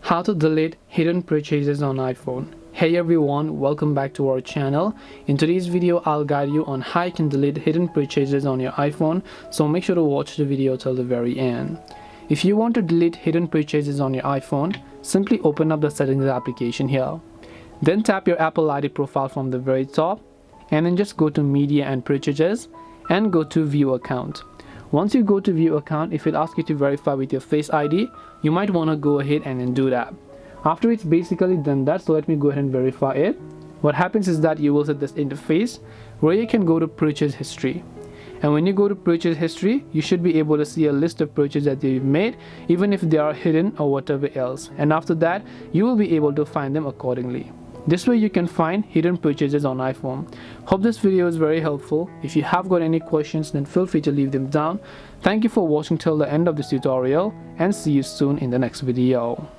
How to delete hidden purchases on iPhone. Hey everyone, welcome back to our channel. In today's video, I'll guide you on how you can delete hidden purchases on your iPhone, so make sure to watch the video till the very end. If you want to delete hidden purchases on your iPhone, simply open up the settings application here. Then tap your Apple ID profile from the very top, and then just go to media and purchases and go to view account. Once you go to view account, if it asks you to verify with your Face ID, you might want to go ahead and then do that. After it's basically done that, so let me go ahead and verify it. What happens is that you will see this interface where you can go to purchase history. And when you go to purchase history, you should be able to see a list of purchases that you've made, even if they are hidden or whatever else. And after that, you will be able to find them accordingly. This way you can find hidden purchases on iPhone. Hope this video is very helpful. If you have got any questions, then feel free to leave them down. Thank you for watching till the end of this tutorial, and see you soon in the next video.